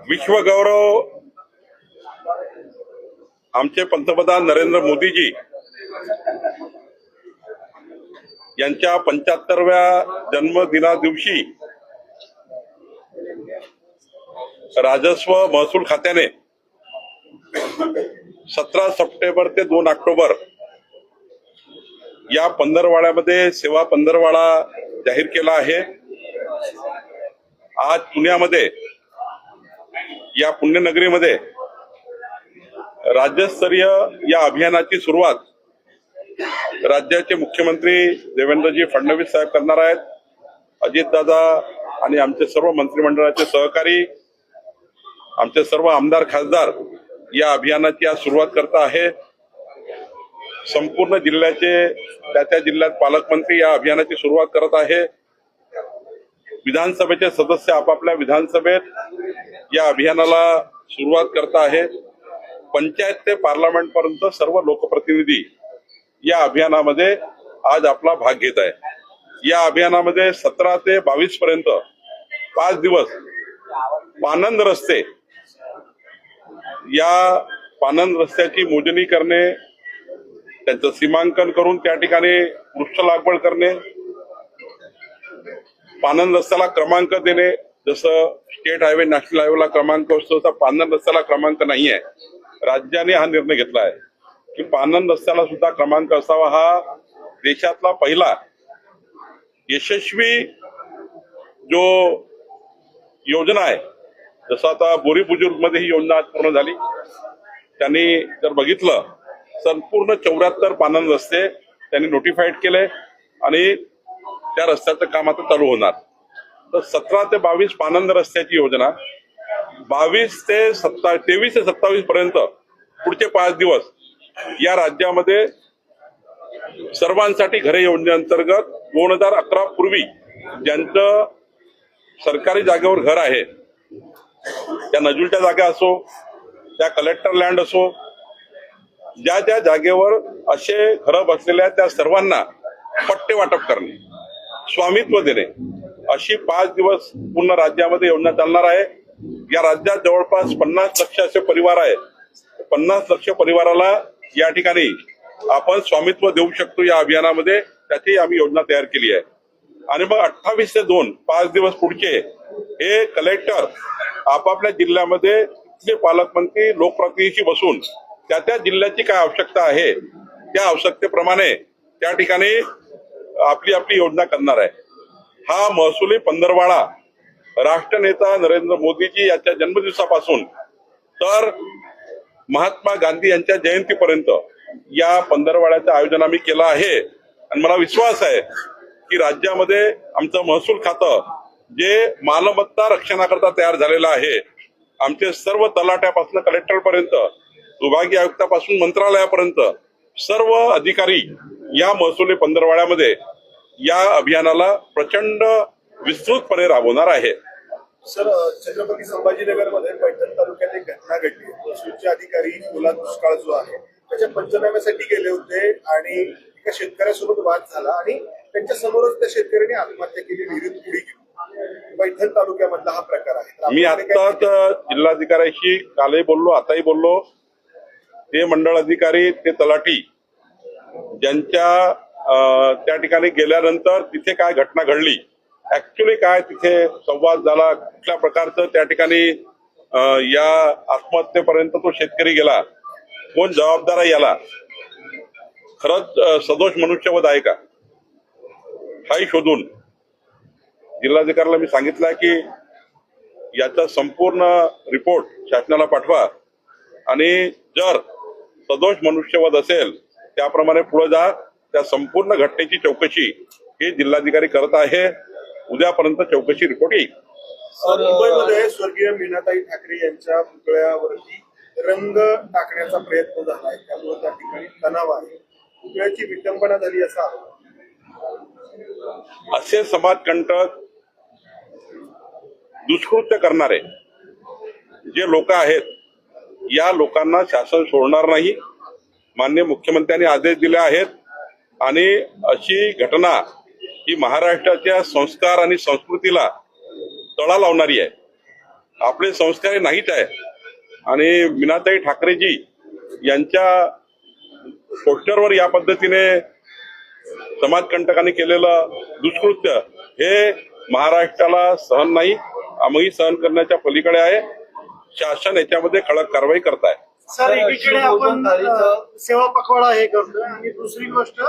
विश्वगौरव आमचे पंतप्रधान नरेंद्र मोदीजी यांच्या 75व्या जन्मदिना दिवशी राजस्व महसूल खात्याने 17 सप्टेंबर ते 2 ऑक्टोबर या पंधरवाड्यामध्ये सेवा पंधरवाडा जाहीर केला आहे। आज पुण्यामध्ये या पुण्यनगरीमध्ये राज्यस्तरीय या अभियानाची सुरुवात राज्याचे मुख्यमंत्री देवेंद्रजी फडणवीस साहेब करणार आहेत। अजितदादा आणि आमचे सर्व मंत्रिमंडळाचे सहकारी, आमचे सर्व आमदार खासदार या अभियानाची आज सुरुवात करत आहे। संपूर्ण जिल्ह्याचे त्या जिल्ह्यात पालकमंत्री या अभियानाची सुरुवात करत आहे। विधानसभेचे सदस्य आपापल्या विधानसभेत या अभियानाला सुरुवात करत आहे। पंचायत ते पार्लमेंट पर्यंत सर्व लोकप्रतिनिधी या अभियानामध्ये आज आपला भाग घेत आहे। या अभियानामध्ये 17 ते 22 पर्यंत 5 दिवस पानंद रस्ते, या पानंद रस्त्याची मोजणी करणे, त्यांचं सीमांकन करून त्या ठिकाणी वृक्ष लागवड करणे, पानंद रस्त्याला क्रमांक देणे। जसं स्टेट हायवे नॅशनल हायवेला क्रमांक असतो तसा पानंद रस्त्याला क्रमांक नाहीये। राज्याने हा निर्णय घेतला आहे की पानंद रस्त्याला सुद्धा क्रमांक असावा। हा देशातला पहिला यशस्वी जो योजना आहे। जसं आता बोरी बुजुर्ग मध्ये ही योजना आज पूर्ण झाली, त्यांनी जर बघितलं संपूर्ण 74 पानंद रस्ते त्यांनी नोटिफाईड केले आणि त्या रस्त्याचं काम आता चालू होणार। तर 17 ते 22 पानंद रस्त्याची योजना, 23 ते 27 पर्यंत पुढचे 5 दिवस या राज्यामध्ये सर्वांसाठी घरे योजनेअंतर्गत 2011 पूर्वी ज्यांचं सरकारी जागेवर घर आहे, त्या नजूलच्या जागा असो, त्या कलेक्टर लँड असो, ज्या ज्या जागेवर असे घरं बसलेल्या त्या सर्वांना पट्टे वाटप करणे, स्वामित्व देणे, अशी 5 दिवस पूर्ण राज्यामध्ये योजना चालणार आहे। या राज्यात जवळपास 50 लक्ष असे परिवार आहेत। 50 लक्ष परिवाराला या ठिकाणी आपण स्वामित्व देऊ शकतो या अभियानामध्ये, त्याची आम्ही योजना तयार केली आहे। आणि मग 28 ते 2 5 दिवस पुढचे हे कलेक्टर आपापल्या जिल्ह्यामध्ये तिथले पालकमंत्री लोकप्रतिनिधीशी बसून त्या जिल्ह्याची काय आवश्यकता आहे त्या आवश्यकतेप्रमाणे त्या ठिकाणी आपली आपली योजना करणार आहे। हा महसुली पंधरवाडा राष्ट्रनेता नरेंद्र मोदीजी यांच्या जन्मदिवसापासून तर महात्मा गांधी यांच्या जयंतीपर्यंत या पंधरवाड्याचं आयोजन आम्ही केलं आहे। आणि मला विश्वास आहे की राज्यामध्ये आमचं महसूल खातं जे मालमत्ता रक्षणाकरता तयार झालेलं आहे, आमचे सर्व तलाट्यापासून कलेक्टरपर्यंत, विभागीय आयुक्तापासून मंत्रालयापर्यंत सर्व अधिकारी या महसुली पंधरवाड्यामध्ये या अभियानाला प्रचंड विस्तृतपणे राबवणार आहे। सर, छत्रपती संभाजीनगरमध्ये पैठण तालुक्यात एक घटना घडली। महसूलचे अधिकारी ओला दुष्काळ जो आहे त्याच्या पंचनाम्यासाठी गेले होते आणि एका शेतकऱ्यासोबत वाद झाला आणि त्यांच्या समोरच त्या शेतकऱ्याने आत्महत्या केली, विहिरीत उडी गेली। पैठण तालुक्यामधला हा प्रकार आहे। मी आत्ताच जिल्हाधिकाऱ्याशी कालही बोललो, आताही बोललो। ते मंडळ अधिकारी, ते तलाठी ज्यांच्या त्या ठिकाणी गेल्यानंतर तिथे काय घटना घडली, ऍक्च्युली काय तिथे संवाद झाला, कुठल्या प्रकारचं त्या ठिकाणी या आत्महत्येपर्यंत तो शेतकरी गेला, कोण जबाबदार आहे याला, खरंच सदोष मनुष्यवध आहे का, हाही शोधून जिल्हाधिकाऱ्याला मी सांगितलं की याचा संपूर्ण रिपोर्ट शासनाला पाठवा आणि जर सदोष मनुष्यवध असेल त्याप्रमाणे पुढे जा। त्या संपूर्ण घटनेची चौकशी हे जिल्हाधिकारी करत आहे। उद्यापर्यंत चौकशी रिपोर्ट येईल। मुंबईमध्ये स्वर्गीय मीनाताई ठाकरे यांच्या पुतळ्यावरती रंग टाकण्याचा प्रयत्न झाला आहे, त्यामुळे त्या ठिकाणी तणाव आहे, पुतळ्याची विटंबना झाली असा असे समाजकंटक दुष्कृत्य करणारे जे लोक आहेत, या लोकांना शासन सोडणार नाही। माननीय मुख्यमंत्र्यांनी आदेश दिले आहेत आणि अशी घटना ही महाराष्ट्राच्या संस्कार आणि संस्कृतीला तडा लावणारी आहे। आपले संस्कारी नाहीच आहे. आणि मीनाताई ठाकरेजी यांच्या पोस्टरवर या पद्धतीने समाजकंटकांनी केलेलं दुष्कृत्य हे महाराष्ट्राला सहन नाही, आम्ही सहन करण्याच्या पलीकडे आहे. शासन याच्यामध्ये कडक कारवाई करत आहे. सर, एकीकडे आपण सेवा पखवाडा हे करतोय आणि दुसरी गोष्ट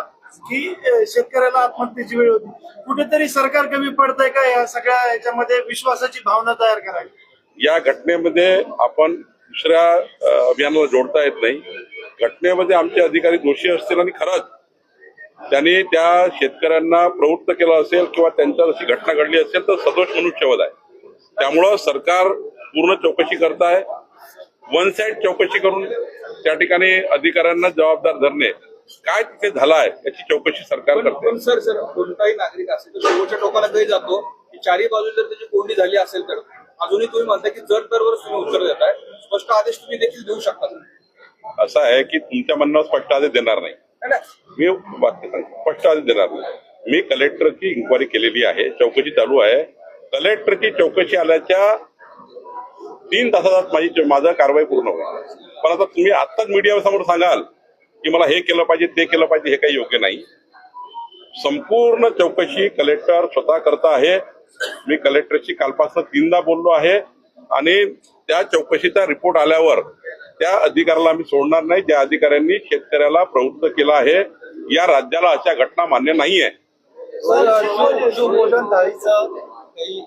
की शेतकऱ्याला आत्महत्येची वेळ होती. कुठेतरी सरकार कमी पडतंय का या सगळ्या याच्यामध्ये विश्वासाची भावना तयार करायची? या घटनेमध्ये आपण दुसऱ्या अभियानाला जोडता येत नाही. घटनेमध्ये आमचे अधिकारी दोषी असतील आणि खरंच त्यांनी त्या शेतकऱ्यांना प्रवृत्त केलं असेल किंवा त्यांच्या अशी घटना घडली असेल तर सदोष मनुष्यवध आहे. त्यामुळं सरकार पूर्ण चौकशी करत आहे. वन साइड चौकशी करून त्या ठिकाणी अधिकाऱ्यांना जबाबदार धरणे, काय तिथे झालं आहे याची चौकशी सरकार करते. पण सर कोणताही नागरिक असेल तर शेवटच्या टोकाला काही जातो की चारही बाजू जर त्याची कोंडी झाली असेल तर अजूनही तुम्ही म्हणता की जर तरवर तुम्ही उत्तर देताय, स्पष्ट आदेश तुम्ही देखील देऊ शकता. असं आहे की तुमच्या म्हणण्यावर स्पष्ट आदेश देणार नाही. मी वाक्य सांगतो, स्पष्ट आदेश देणार नाही. मी कलेक्टरची इन्क्वायरी केलेली आहे, चौकशी चालू आहे. कलेक्टरची चौकशी आल्याच्या 3 तासात माझं कारवाई पूर्ण होईल. पण आता तुम्ही आत्ताच मीडियासमोर सांगाल की मला हे केलं पाहिजे ते केलं पाहिजे, हे काही योग्य नाही. संपूर्ण चौकशी कलेक्टर स्वतः करत आहे. मी कलेक्टरशी कालपासून 3दा बोललो आहे आणि त्या चौकशीचा रिपोर्ट आल्यावर त्या अधिकाऱ्याला मी सोडणार नाही ज्या अधिकाऱ्यांनी शेतकऱ्याला प्रवृत्त केलं आहे. या राज्याला अशा घटना मान्य नाहीये. काही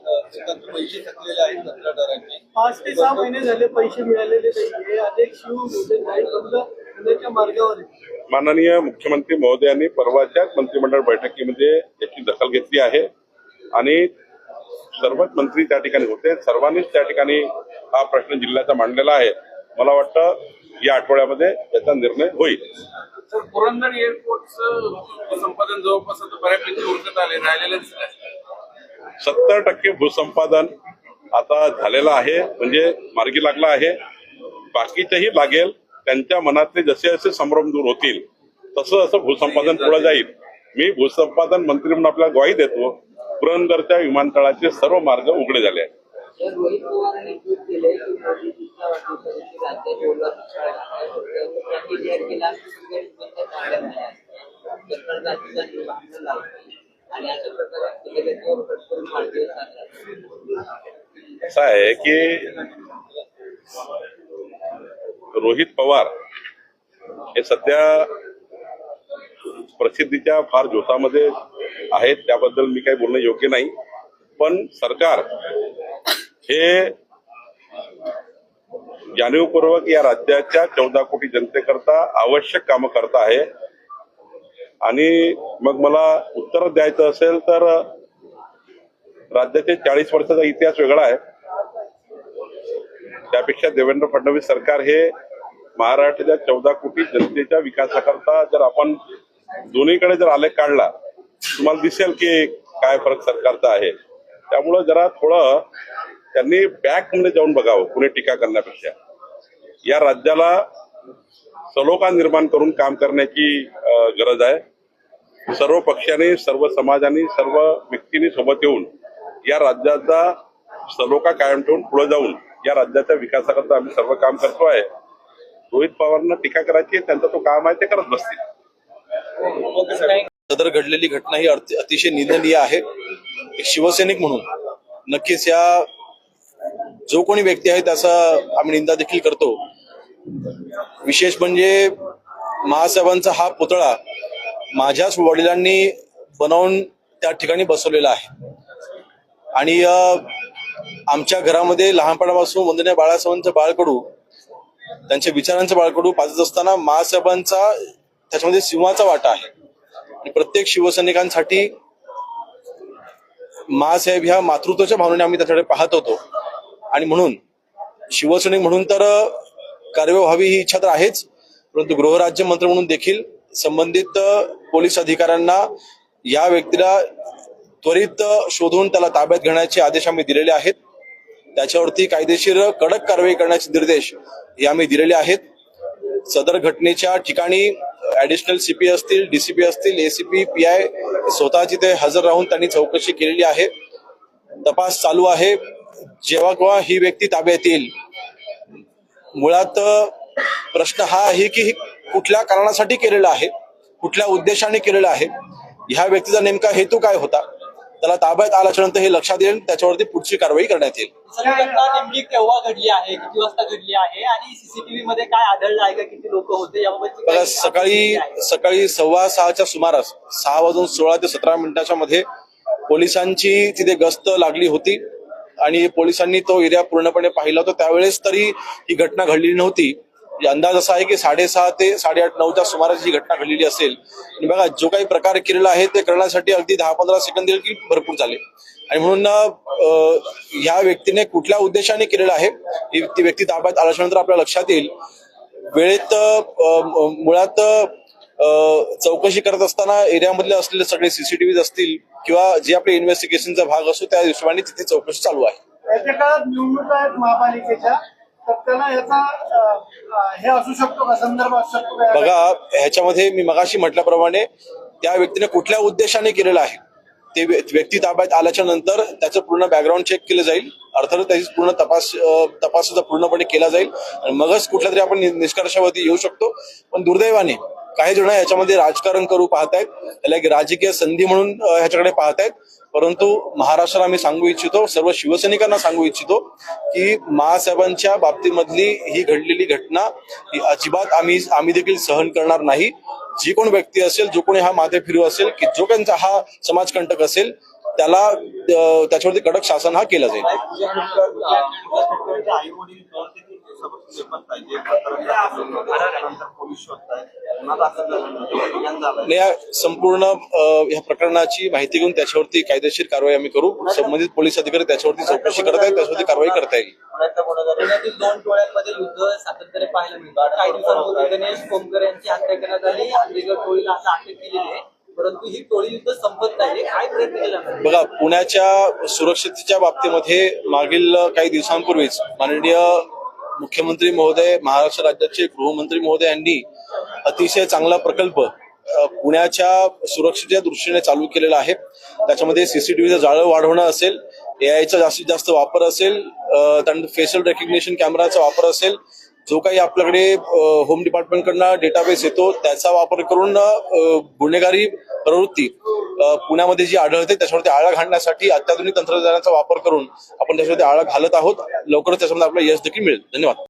पैसे थकलेले आहेत कंत्राटदारांनी. 5 ते 6 महिने झाले पैसे मिळालेले नाहीये. अनेक शिवभोजन नाही बंद होण्याच्या मार्गावर आहे. माननीय मुख्यमंत्री महोदयांनी परवाच्या मंत्रिमंडळ बैठकीमध्ये याची दखल घेतली आहे आणि सर्वच मंत्री त्या ठिकाणी होते. सर्वांनीच त्या ठिकाणी हा प्रश्न जिल्ह्याचा मांडलेला आहे. मला वाटतं या आठवड्यामध्ये याचा निर्णय होईल. सर, पुरंदर एअरपोर्टचं संपादन जवळपास बऱ्यापैकी उरकत आले, राहिलेलंच आहे. 70% भूसंपादन आता झालेलं आहे, म्हणजे मार्गी लागला आहे. बाकीचेही लागेल. त्यांच्या मनातले जसे जसे संभ्रम दूर होतील तसं असं भूसंपादन पुढे जाईल. मी भूसंपादन मंत्री म्हणून आपल्याला ग्वाही देतो. पुरंदरच्या विमानतळाचे सर्व मार्ग उघडे झाले आहेत. रोहित पवारांनी ट्विट केले की मोदीजींच्या वाढदिवसाची राज्यात ओला दुष्काळ त्यांनी जाहीर केला भांडण लावली आणि अशा प्रकारे वाढदिवस साजरा. असं आहे की रोहित पवार हे सध्या प्रसिद्धीच्या फार जोशामध्ये आहेत, त्याबद्दल मी काही बोलणं योग्य नाही. पण सरकार हे जाणीवपूर्वक या राज्याच्या 14 कोटी जनतेकरता आवश्यक कामं करत आहे. आणि मग मला उत्तर द्यायचं असेल तर राज्याचे 40 वर्षाचा इतिहास वेगळा आहे. त्यापेक्षा देवेंद्र फडणवीस सरकार हे महाराष्ट्राच्या 14 कोटी जनतेच्या विकासाकरता जर आपण दोन्हीकडे जर आलेख काढला तुम्हाला दिसेल की काय फरक सरकारचा आहे. त्यामुळं जरा थोडं त्यांनी बॅकमध्ये जाऊन बघावं कुणी टीका करण्यापेक्षा. या राज्याला सलोखा निर्माण करून काम करण्याची गरज आहे. सर्व पक्षांनी, सर्व समाजांनी, सर्व व्यक्तींनी सोबत येऊन या राज्याचा सलोखा कायम ठेवून पुढे जाऊन या राज्याच्या विकासाकरता आम्ही सर्व काम करतो आहे. रोहित पवारांना टीका करायची त्यांचा तो काम आहे, ते करत बसतील. सदर घडलेली घटना ही अतिशय निंदनीय आहे. एक शिवसैनिक म्हणून नक्कीच या जो कोणी व्यक्ती आहे त्याचा आम्ही निंदा देखील करतो. विशेष म्हणजे महासाहेबांचा हा पुतळा माझ्याच वडिलांनी बनवून त्या ठिकाणी बसवलेला आहे आणि आमच्या घरामध्ये लहानपणापासून वंदनीय बाळासाहेबांचं बाळकडू, त्यांच्या विचारांचं बाळकडू पाजत असताना महासाहेबांचा त्याच्यामध्ये सिंहाचा वाटा आहे. आणि प्रत्येक शिवसैनिकांसाठी महासाहेब ह्या मातृत्वाच्या भावनेने आम्ही त्याच्याकडे पाहत होतो. आणि म्हणून शिवसैनिक म्हणून तर कार्यवाही व्हावी ही इच्छा तर आहेच, परंतु गृहराज्य मंत्री म्हणून देखील संबंधित पोलीस अधिकाऱ्यांना या व्यक्तीला त्वरित शोधून त्याला ताब्यात घेण्याचे आदेश आम्ही दिलेले आहेत. त्याच्यावरती कायदेशीर कडक कारवाई करण्याचे निर्देश हे आम्ही दिलेले आहेत. सदर घटनेच्या ठिकाणी ऍडिशनल सीपी असतील, डीसीपी असतील, एसीपी, पीआय स्वतः तिथे हजर राहून त्यांनी चौकशी केलेली आहे. तपास चालू आहे. जेव्हा केव्हा ही व्यक्ती ताब्यात येईल, मुळात प्रश्न हा आहे की हे कुठल्या कारणासाठी केलेलं आहे, कुठल्या उद्देशाने केलेलं आहे, ह्या व्यक्तीचा नेमका हेतू काय होता, त्याला ताब्यात आल्याच्या नंतर हे लक्षात येईल, त्याच्यावरती पुढची कारवाई करण्यात येईल. सर, ही घटना नेमकी केव्हा घडली आहे, किती वाजता घडली आहे आणि सीसीटीव्ही मध्ये काय आढळलं आहे का, किती लोक होते याबाबत? बघा, सकाळी 6:15च्या सुमारास 6:16 ते 17 मध्ये पोलिसांची तिथे गस्त लागली होती आणि पोलिसांनी तो एरिया पूर्णपणे पाहिला होता. त्यावेळेस तरी ही घटना घडलेली नव्हती. अंदाज असा आहे की 6:30 ते 8:30-9च्या सुमारास ही घटना घडलेली असेल. आणि बघा, जो काही प्रकार केलेला आहे ते करण्यासाठी अगदी 10-15 सेकंद देखील भरपूर झाले. आणि म्हणून ह्या व्यक्तीने कुठल्या उद्देशाने केलेलं आहे ती व्यक्ती ताब्यात आल्याच्या नंतर आपल्या लक्षात येईल. वेळेत मुळात चौकशी करत असताना एरियामधले असलेले सगळे सीसीटीव्ही असतील किंवा जे आपले इन्व्हेस्टिगेशनचा भाग असतो त्या हिशोबाने तिथे चौकशी चालू आहे. याच्या काळात निवडणुका आहेत महापालिकेच्या, तर त्याला याचा हे असू शकतो का, संदर्भ असू शकतो का? बघा, ह्याच्यामध्ये मी मगाशी म्हटल्याप्रमाणे त्या व्यक्तीने कुठल्या उद्देशाने केलेलं आहे ते व्यक्ती ताब्यात आल्याच्या नंतर त्याचं पूर्ण बॅकग्राऊंड चेक केलं जाईल. अर्थात त्याची पूर्ण तपास पूर्णपणे केला जाईल आणि मगच कुठल्या तरी आपण निष्कर्षावरती येऊ शकतो. पण दुर्दैवाने काही जण ह्याच्यामध्ये राजकारण करू पाहतायत, त्याला एक राजकीय संधी म्हणून ह्याच्याकडे पाहतायत. परंतु महाराष्ट्राला मी सांगू इच्छितो, सर्व शिवसैनिकांना सांगू इच्छितो की महासाहेबांच्या बाबतीमधली ही घडलेली घटना ही अजिबात आम्ही देखील सहन करणार नाही. जी कोण व्यक्ती असेल, जो कोणी हा माथे फिरू असेल, की जो कोणचा हा समाजकंटक असेल, त्याला त्याच्यावरती कडक शासन हा केला जाईल. या संपूर्ण या प्रकरणाची माहिती घेऊन त्याच्यावरती कायदेशीर कारवाई आम्ही करू. संबंधित पोलीस अधिकारी त्याच्यावरती चौकशी करत आहेत, त्याच्यावरती कारवाई करता येईल. पुण्यातील 2 टोळ्यांमध्ये युद्ध सातत्याने पाहायला मिळतं. काही दिवसांपूर्वी गणेश कोमकर यांची हत्या करण्यात आली, हल्लेखोर टोळीला आता अटक केलेली आहे, परंतु ही टोळी युद्ध संपत नाही. काय प्रयत्न केला? बघा, पुण्याच्या सुरक्षिततेच्या बाबतीमध्ये मागील काही दिवसांपूर्वीच माननीय मुख्यमंत्री महोदय, महाराष्ट्र राज्याचे गृहमंत्री महोदय यांनी अतिशय चांगला प्रकल्प पुण्याच्या सुरक्षेच्या दृष्टीने चालू केलेला आहे. त्याच्यामध्ये सीसीटीव्हीचं जाळं वाढवणं असेल, एआयचा जास्तीत जास्त वापर असेल, त्यानंतर फेशियल रेकग्निशन कॅमेराचा वापर असेल, जो काही आपल्याकडे होम डिपार्टमेंटकडनं डेटाबेस येतो त्याचा वापर करून गुन्हेगारी प्रवृत्ती पुण्यामध्ये जी आढळते त्याच्यावरती आळा घालण्यासाठी अत्याधुनिक तंत्रज्ञानाचा वापर करून आपण त्याच्यावरती आळा घालत आहोत. लवकरच त्याच्यामध्ये आपल्याला यश देखील मिळेल. धन्यवाद.